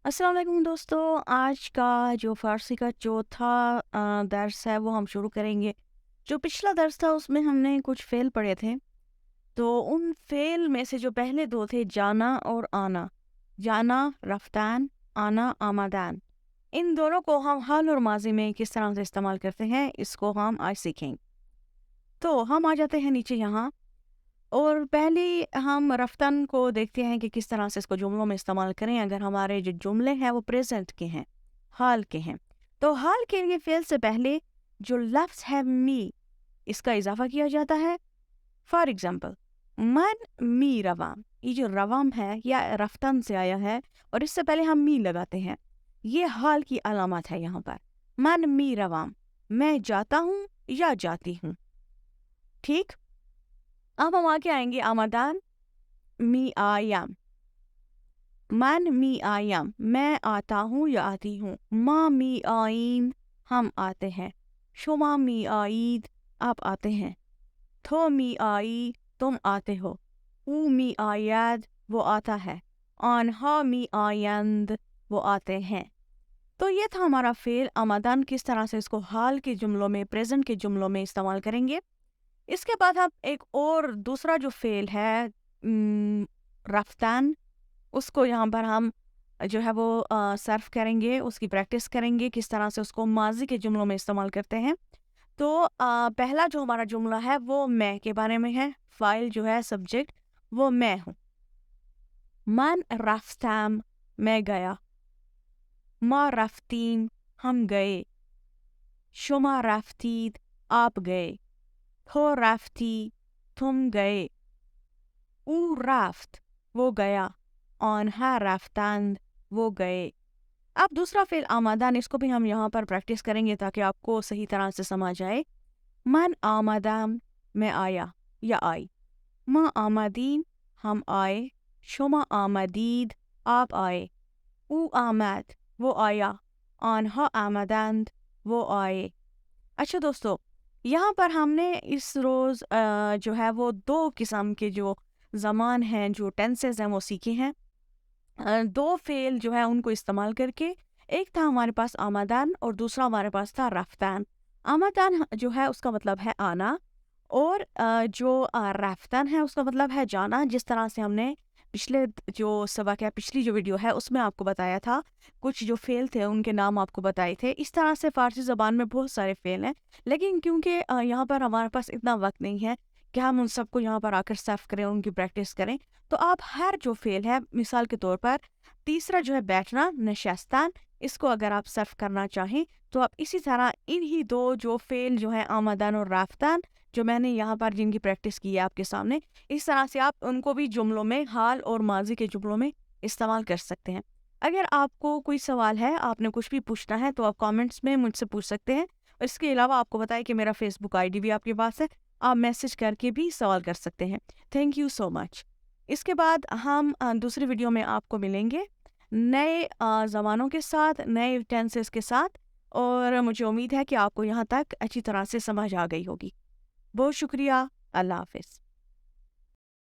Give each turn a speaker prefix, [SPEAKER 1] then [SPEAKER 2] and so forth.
[SPEAKER 1] अस्सलाम वालेकुम दोस्तों। आज का जो फ़ारसी का चौथा दर्स है वो हम शुरू करेंगे। जो पिछला दर्स था उसमें हमने कुछ फ़ेल पढ़े थे। तो उन फ़ेल में से जो पहले 2 थे जाना और आना। जाना रफ्तान, आना आमदान। इन दोनों को हम हाल और माज़ी में किस तरह से इस्तेमाल करते हैं इसको हम आज सीखेंगे। तो हम आ जाते हैं नीचे यहाँ और पहले हम रफ्तान को देखते हैं कि किस तरह से इसको जुमलों में इस्तेमाल करें अगर हमारे जो जुमले हैं वो प्रेजेंट के हैं, हाल के हैं। तो हाल के लिए फेल से पहले जो लफ्ज़ है मी, इसका इजाफा किया जाता है। फॉर एग्जाम्पल, मन मी रवाम। ये जो रवाम है या रफ्तान से आया है और इससे पहले हम मी लगाते हैं। ये हाल की अलामत है यहाँ पर। मन मी रवाम, मैं जाता हूँ या जाती हूँ। ठीक, अब हम आगे आएंगे आमदान मी आयाम। मन मी आयाम, मैं आता हूँ या आती हूँ। माँ मी आईन, हम आते हैं। शुमा मी आईद, आप आते हैं। थो मी आई, तुम आते हो। ऊ मी आयाद, वो आता है। आनहा मी आयंद, वो आते हैं। तो ये था हमारा फेल आमदान, किस तरह से इसको हाल के जुमलों में, प्रेजेंट के जुमलों में इस्तेमाल करेंगे। इसके बाद हम एक और दूसरा जो फेल है रफ्तान, उसको यहाँ पर हम जो है वो सर्व करेंगे, उसकी प्रैक्टिस करेंगे किस तरह से उसको माजी के जुमलों में इस्तेमाल करते हैं। तो पहला जो हमारा जुमला है वो मैं के बारे में है। फाइल जो है सब्जेक्ट वो मैं हूँ। मन रफ्ताम, मैं गया। मा रफ्तीम, हम गए। शुमा रफ्तीद, आप गए। हो रफ्ती, तुम गए। ऊ राफ्त, वो गया। ऑनहा रफ्तांद, वो गए। अब दूसरा फेल आमादान, इसको भी हम यहाँ पर प्रैक्टिस करेंगे ताकि आपको सही तरह से समझ आए। मन आमादाम, मैं आया या आई। माँ आमादीन, हम आए। शुमा आमदीद, आप आए। ऊ आमद, वो आया। आनहा आमदंद, वो आए। अच्छा दोस्तों, यहाँ पर हमने इस रोज़ जो है वो 2 किस्म के जो ज़मान हैं, जो टेंसेस हैं वो सीखे हैं। 2 फ़ेल जो है उनको इस्तेमाल करके। एक था हमारे पास आमदान और दूसरा हमारे पास था रफ्तान। आमदान जो है उसका मतलब है आना और जो रफ्तान है उसका मतलब है जाना। जिस तरह से हमने पिछले जो सबक है, पिछली जो वीडियो है उसमें आपको बताया था, कुछ जो फ़ेल थे उनके नाम आपको बताए थे। इस तरह से फ़ारसी ज़बान में बहुत सारे फ़ेल हैं, लेकिन क्योंकि यहाँ पर हमारे पास इतना वक़्त नहीं है कि हम उन सबको यहाँ पर आकर सर्व करें, उनकी प्रैक्टिस करें। तो आप हर जो फ़ेल है, मिसाल के तौर पर तीसरा जो है बैठना, नशस्तान, इसको अगर आप सर्व करना चाहें तो आप इसी तरह इन्हीं 2 जो फ़ेल जो है आमदान और रफ्तान, जो मैंने यहाँ पर जिनकी प्रैक्टिस की है आपके सामने, इस तरह से आप उनको भी जुमलों में, हाल और माजी के जुमलों में इस्तेमाल कर सकते हैं। अगर आपको कोई सवाल है, आपने कुछ भी पूछना है तो आप कमेंट्स में मुझसे पूछ सकते हैं। और इसके अलावा आपको बताया कि मेरा फेसबुक आईडी भी आपके पास है, आप मैसेज करके भी सवाल कर सकते हैं। Thank you so much. इसके बाद हम दूसरी वीडियो में आपको मिलेंगे नए ज़मानों के साथ, नए टेंसेस के साथ। और मुझे उम्मीद है कि आपको यहाँ तक अच्छी तरह से समझ आ गई होगी। बहुत शुक्रिया। अल्लाह हाफ़िज़।